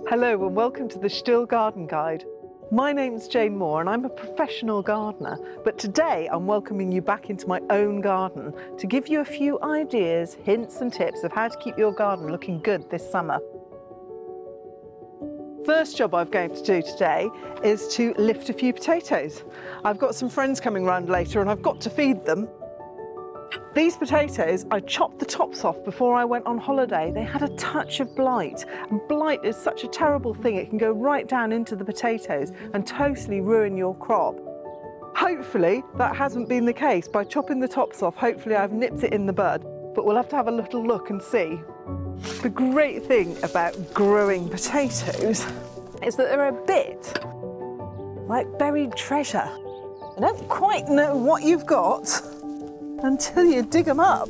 Hello and welcome to the STIHL Garden Guide. My name's Jane Moore and I'm a professional gardener, but today I'm welcoming you back into my own garden to give you a few ideas, hints and tips of how to keep your garden looking good this summer. First job I'm going to do today is to lift a few potatoes. I've got some friends coming round later and I've got to feed them. These potatoes, I chopped the tops off before I went on holiday. They had a touch of blight, and blight is such a terrible thing. It can go right down into the potatoes and totally ruin your crop. Hopefully that hasn't been the case. By chopping the tops off, hopefully I've nipped it in the bud, but we'll have to have a little look and see. The great thing about growing potatoes is that they're a bit like buried treasure. You don't quite know what you've got until you dig them up.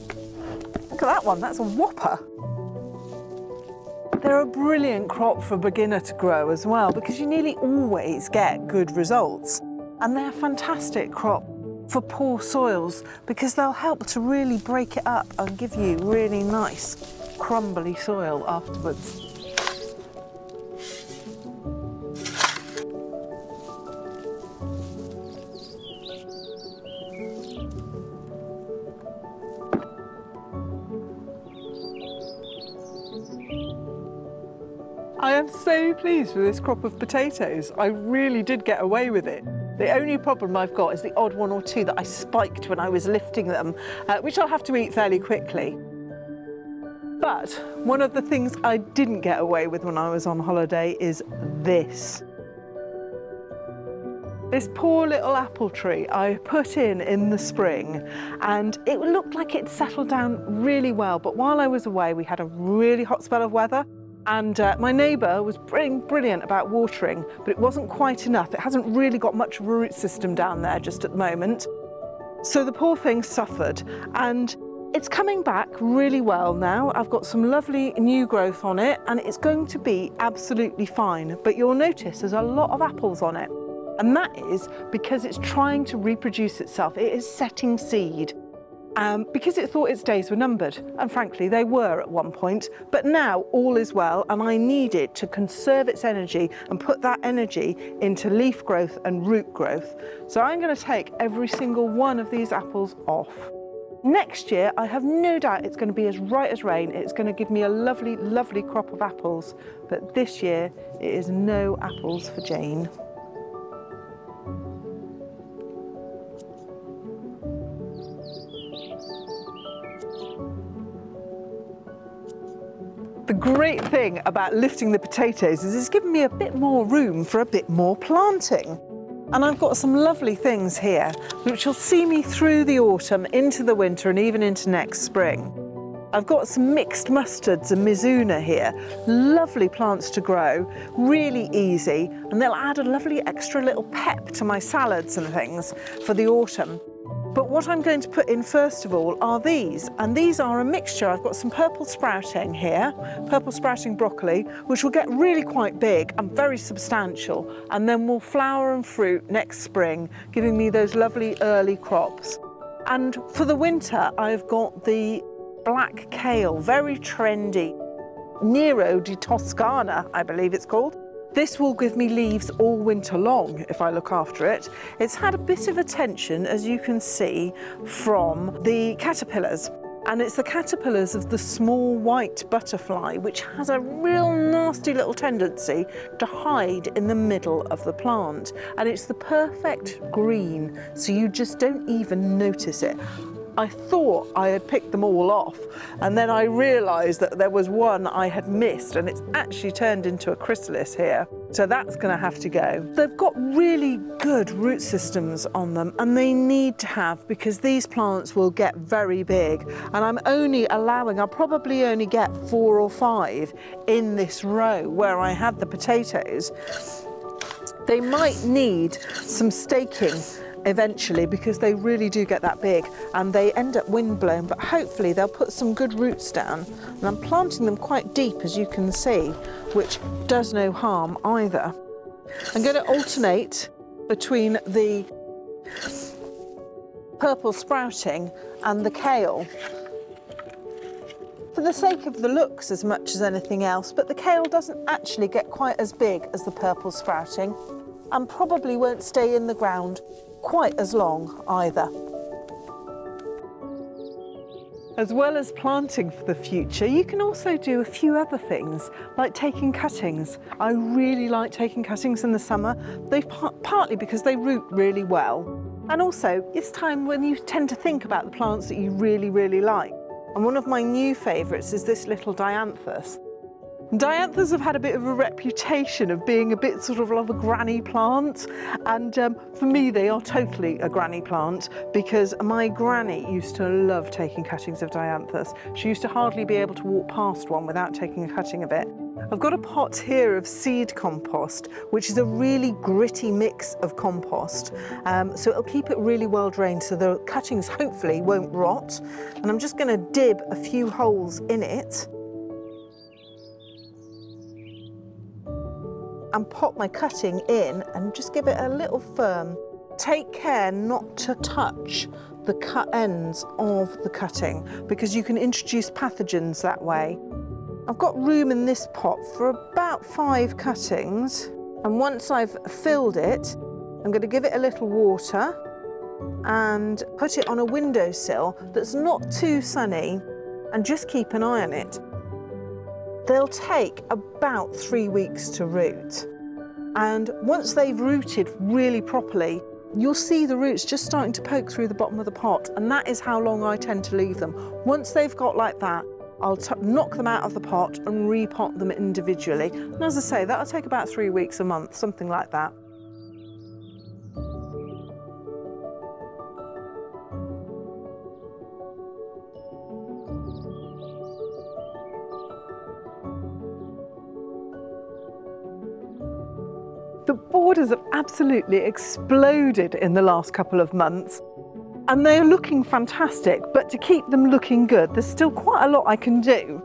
Look at that one, that's a whopper. They're a brilliant crop for a beginner to grow as well because you nearly always get good results. And they're a fantastic crop for poor soils because they'll help to really break it up and give you really nice crumbly soil afterwards. I am so pleased with this crop of potatoes. I really did get away with it. The only problem I've got is the odd one or two that I spiked when I was lifting them, which I'll have to eat fairly quickly. But one of the things I didn't get away with when I was on holiday is this. This poor little apple tree I put in the spring, and it looked like it settled down really well, but while I was away we had a really hot spell of weather. And my neighbour was brilliant about watering, but it wasn't quite enough. It hasn't really got much root system down there just at the moment. So the poor thing suffered, and it's coming back really well now. I've got some lovely new growth on it and it's going to be absolutely fine. But you'll notice there's a lot of apples on it. And that is because it's trying to reproduce itself. It is setting seed. Because it thought its days were numbered, and frankly they were at one point, but now all is well and I need it to conserve its energy and put that energy into leaf growth and root growth. So I'm going to take every single one of these apples off. Next year I have no doubt it's going to be as right as rain. It's going to give me a lovely, lovely crop of apples, but this year it is no apples for Jane. The great thing about lifting the potatoes is it's given me a bit more room for a bit more planting. And I've got some lovely things here which will see me through the autumn, into the winter and even into next spring. I've got some mixed mustards and Mizuna here, lovely plants to grow, really easy, and they'll add a lovely extra little pep to my salads and things for the autumn. But what I'm going to put in first of all are these, and these are a mixture. I've got some purple sprouting here, purple sprouting broccoli, which will get really quite big and very substantial, and then will flower and fruit next spring, giving me those lovely early crops. And for the winter, I've got the black kale, very trendy, Nero di Toscana, I believe it's called. This will give me leaves all winter long if I look after it. It's had a bit of attention, as you can see, from the caterpillars. And it's the caterpillars of the small white butterfly, which has a real nasty little tendency to hide in the middle of the plant. And it's the perfect green, so you just don't even notice it. I thought I had picked them all off, and then I realised that there was one I had missed, and it's actually turned into a chrysalis here. So that's going to have to go. They've got really good root systems on them, and they need to have, because these plants will get very big. And I'm only allowing, I'll probably only get 4 or 5 in this row where I had the potatoes. They might need some staking eventually because they really do get that big and they end up windblown, but hopefully they'll put some good roots down. And I'm planting them quite deep, as you can see, which does no harm either. I'm going to alternate between the purple sprouting and the kale for the sake of the looks as much as anything else, but the kale doesn't actually get quite as big as the purple sprouting and probably won't stay in the ground quite as long either. As well as planting for the future, you can also do a few other things, like taking cuttings. I really like taking cuttings in the summer, partly because they root really well. And also, it's time when you tend to think about the plants that you really, really like. And one of my new favourites is this little Dianthus. Dianthus have had a bit of a reputation of being a bit sort of like a granny plant, and for me they are totally a granny plant, because my granny used to love taking cuttings of Dianthus. She used to hardly be able to walk past one without taking a cutting of it. I've got a pot here of seed compost, which is a really gritty mix of compost, so it'll keep it really well drained so the cuttings hopefully won't rot. And I'm just going to dib a few holes in it and pop my cutting in and just give it a little firm. Take care not to touch the cut ends of the cutting, because you can introduce pathogens that way. I've got room in this pot for about 5 cuttings, and once I've filled it, I'm going to give it a little water and put it on a windowsill that's not too sunny, and just keep an eye on it. They'll take about 3 weeks to root, and once they've rooted really properly, you'll see the roots just starting to poke through the bottom of the pot, and that is how long I tend to leave them. Once they've got like that, I'll knock them out of the pot and repot them individually. And as I say, that'll take about 3 weeks, a month, something like that. The borders have absolutely exploded in the last couple of months, and they're looking fantastic, but to keep them looking good, there's still quite a lot I can do.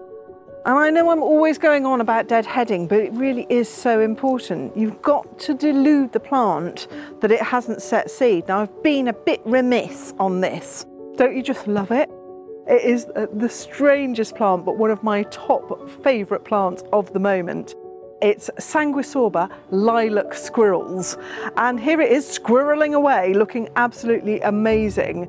And I know I'm always going on about deadheading, but it really is so important. You've got to delude the plant that it hasn't set seed. Now, I've been a bit remiss on this. Don't you just love it? It is the strangest plant, but one of my top favourite plants of the moment. It's Sangwich Auber Lilac Squirrels, and here it is squirreling away, looking absolutely amazing.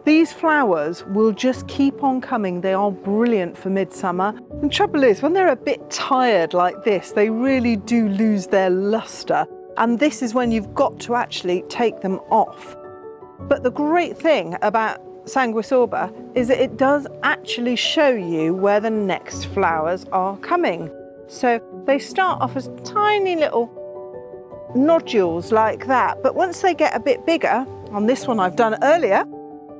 These flowers will just keep on coming. They are brilliant for midsummer. The trouble is, when they're a bit tired like this, they really do lose their lustre, and this is when you've got to actually take them off. But the great thing about Sangwich Auber is that it does actually show you where the next flowers are coming. So they start off as tiny little nodules like that, but once they get a bit bigger, on this one I've done earlier,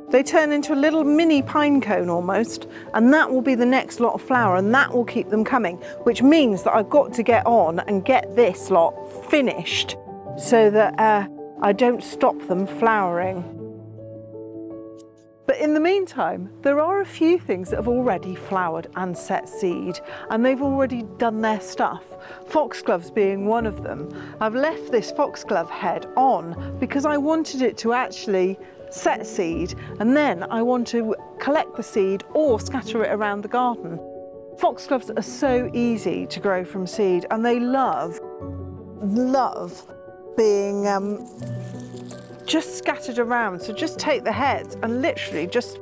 they turn into a little mini pine cone almost, and that will be the next lot of flower, and that will keep them coming, which means that I've got to get on and get this lot finished so that I don't stop them flowering. But in the meantime, there are a few things that have already flowered and set seed, and they've already done their stuff. Foxgloves being one of them. I've left this foxglove head on because I wanted it to actually set seed, and then I want to collect the seed or scatter it around the garden. Foxgloves are so easy to grow from seed, and they love being just scattered around. So just take the heads and literally just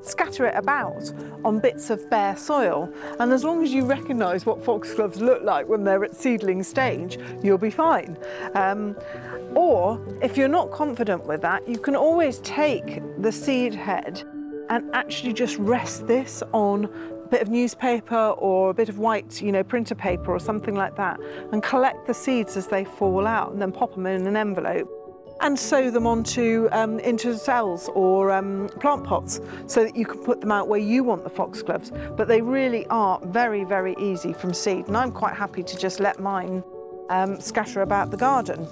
scatter it about on bits of bare soil, and as long as you recognise what foxgloves look like when they're at seedling stage, you'll be fine. Or if you're not confident with that, you can always take the seed head and actually just rest this on a bit of newspaper or a bit of white, printer paper or something like that, and collect the seeds as they fall out, and then pop them in an envelope and sew them onto into cells or plant pots, so that you can put them out where you want the foxgloves. But they really are very, very easy from seed, and I'm quite happy to just let mine scatter about the garden.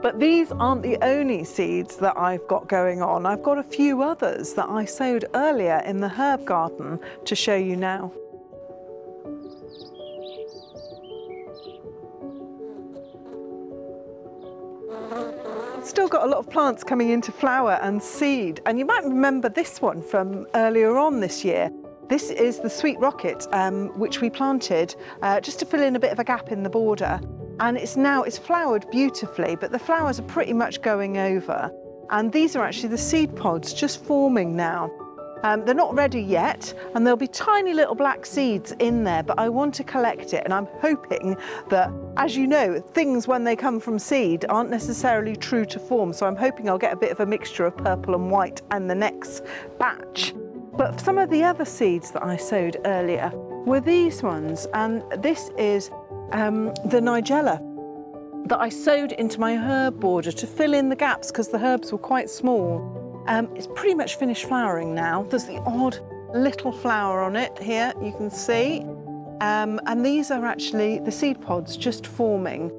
But these aren't the only seeds that I've got going on. I've got a few others that I sowed earlier in the herb garden to show you now. Still got a lot of plants coming into flower and seed, and you might remember this one from earlier on this year. This is the sweet rocket, which we planted just to fill in a bit of a gap in the border. And it's flowered beautifully, but the flowers are pretty much going over. And these are actually the seed pods just forming now. They're not ready yet, and there'll be tiny little black seeds in there, but I want to collect it, and I'm hoping that, as you know, things when they come from seed aren't necessarily true to form, so I'm hoping I'll get a bit of a mixture of purple and white and the next batch. But some of the other seeds that I sowed earlier were these ones, and this is the Nigella that I sowed into my herb border to fill in the gaps because the herbs were quite small. It's pretty much finished flowering now. There's the odd little flower on it here, you can see. And these are actually the seed pods just forming.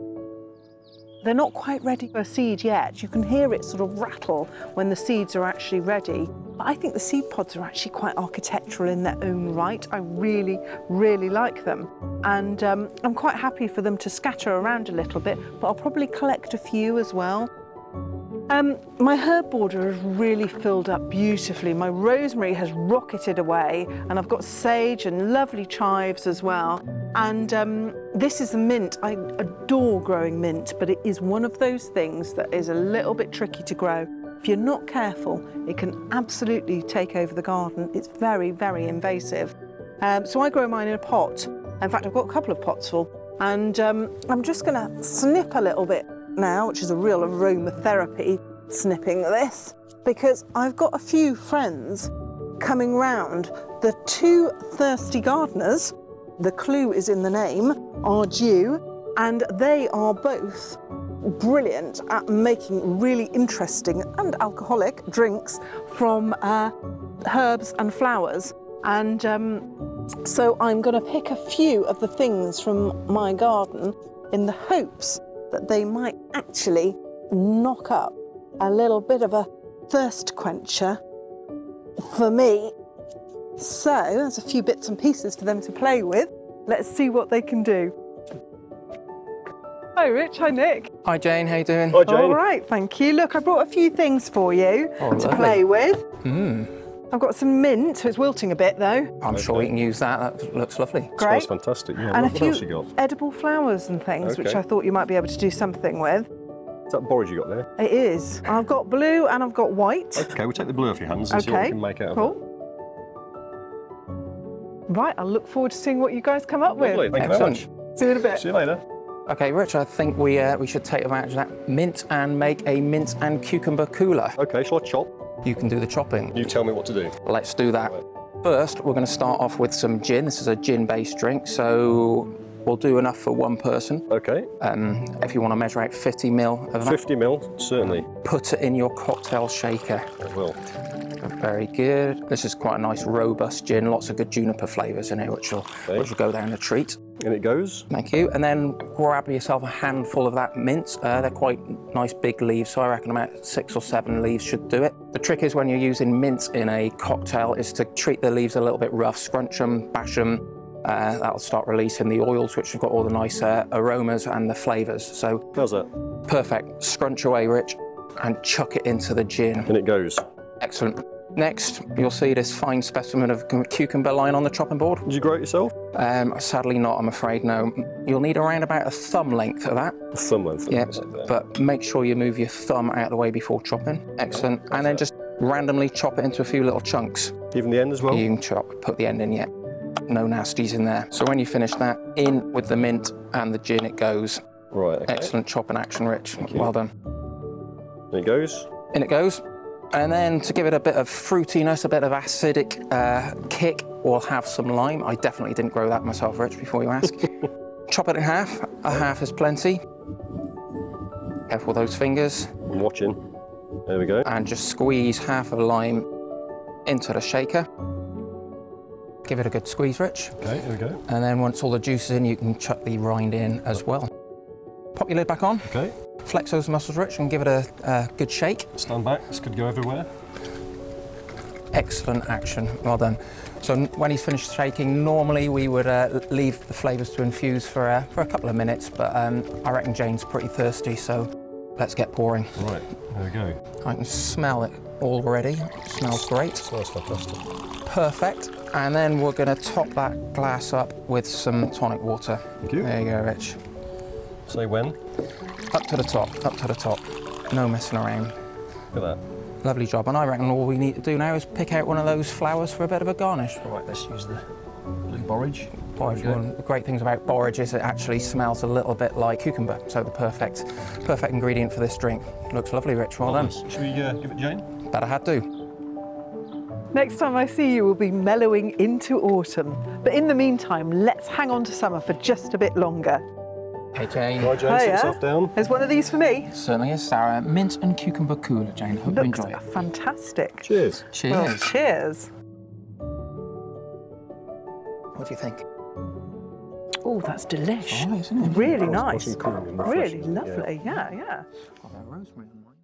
They're not quite ready for a seed yet. You can hear it sort of rattle when the seeds are actually ready. But I think the seed pods are actually quite architectural in their own right. I really, really like them. And I'm quite happy for them to scatter around a little bit, but I'll probably collect a few as well. My herb border has really filled up beautifully. My rosemary has rocketed away, and I've got sage and lovely chives as well. And this is a mint. I adore growing mint, but it is one of those things that is a little bit tricky to grow. If you're not careful, it can absolutely take over the garden. It's very, very invasive. So I grow mine in a pot. In fact, I've got a couple of pots full. And I'm just going to snip a little bit now, which is a real aromatherapy, snipping this, because I've got a few friends coming round. The two thirsty gardeners, the clue is in the name, are due, and they are both brilliant at making really interesting and alcoholic drinks from herbs and flowers. And so I'm going to pick a few of the things from my garden in the hopes that they might actually knock up a little bit of a thirst quencher for me. So there's a few bits and pieces for them to play with. Let's see what they can do. Hi Rich, hi Nick. Hi Jane, how you doing? Hi Jane. All right, thank you. Look, I brought a few things for you to play with. I've got some mint, so it's wilting a bit though. I'm sure we can use that, that looks lovely. Great. Smells fantastic, yeah. And What else you got? edible flowers and things, which Okay. I thought you might be able to do something with. Is that borage you got there? It is. I've got blue and I've got white. Okay, we'll take the blue off your hands and see what we can make out of it. Cool. Right, I'll look forward to seeing what you guys come up Lovely, with. thank you very much. See you in a bit. See you later. Okay, Rich, I think we should take advantage of that mint and make a mint and cucumber cooler. Okay, shall I chop? You can do the chopping. You tell me what to do. Let's do that. Right. First, we're going to start off with some gin. This is a gin-based drink, so we'll do enough for one person. Okay. If you want to measure out 50 ml of that, 50 ml, certainly. put it in your cocktail shaker. I will. Very good. This is quite a nice, robust gin. Lots of good juniper flavours in it, which will go down a treat. And it goes. Thank you. And then grab yourself a handful of that mint. They're quite nice big leaves, so I reckon about 6 or 7 leaves should do it. The trick is when you're using mint in a cocktail is to treat the leaves a little bit rough, scrunch them, bash them. That'll start releasing the oils, which have got all the nice aromas and the flavours. So How's that? perfect. Scrunch away, Rich, and chuck it into the gin. And it goes. Excellent. Next, you'll see this fine specimen of cucumber lying on the chopping board. Did you grow it yourself? Sadly not, I'm afraid, no. You'll need around about a thumb length of that. A thumb length. Yeah, but make sure you move your thumb out of the way before chopping. Excellent. And then just randomly chop it into a few little chunks. Even the end as well? You can chop, put the end in yet. No nasties in there. So when you finish that, in with the mint and the gin it goes. Right, okay. Excellent chopping action, Rich. Well done. And it goes? In it goes. And then to give it a bit of fruitiness, a bit of acidic kick, we'll have some lime. I definitely didn't grow that myself, Rich, before you ask. Chop it in half. A half is plenty. Careful with those fingers. I'm watching. There we go. And just squeeze half of the lime into the shaker. Give it a good squeeze, Rich. Okay, here we go. And then once all the juice is in, you can chuck the rind in as well. Pop your lid back on. Okay. Flex those muscles, Rich, and give it a good shake. Stand back. This could go everywhere. Excellent action. Well done. So when he's finished shaking, normally we would leave the flavours to infuse for a couple of minutes, but I reckon Jane's pretty thirsty, so let's get pouring. Right, there we go. I can smell it already. It smells great. Smells fantastic. Perfect. And then we're going to top that glass up with some tonic water. Thank you. There you go, Rich. Say when? Up to the top, up to the top. No messing around. Look at that. Lovely job. And I reckon all we need to do now is pick out one of those flowers for a bit of a garnish. Right, let's use the blue borage. Borage. One of the great things about borage is it actually smells a little bit like cucumber, so the perfect ingredient for this drink. Looks lovely, Rich. Well done. Should we give it Jane? Better had to. Next time I see you, we'll be mellowing into autumn. But in the meantime, let's hang on to summer for just a bit longer. Hey, Jane. Right, Jane, sit yourself down. There's one of these for me. Certainly is, Sarah. Mint and cucumber cooler, Jane. Hope you Looks enjoy it. fantastic. Cheers. Cheers. Well, cheers. What do you think? Oh, that's delish. Oh, isn't it? Really That was nice. cool and Really refreshing, yeah. lovely. Yeah, yeah. Got that rosemary on mine.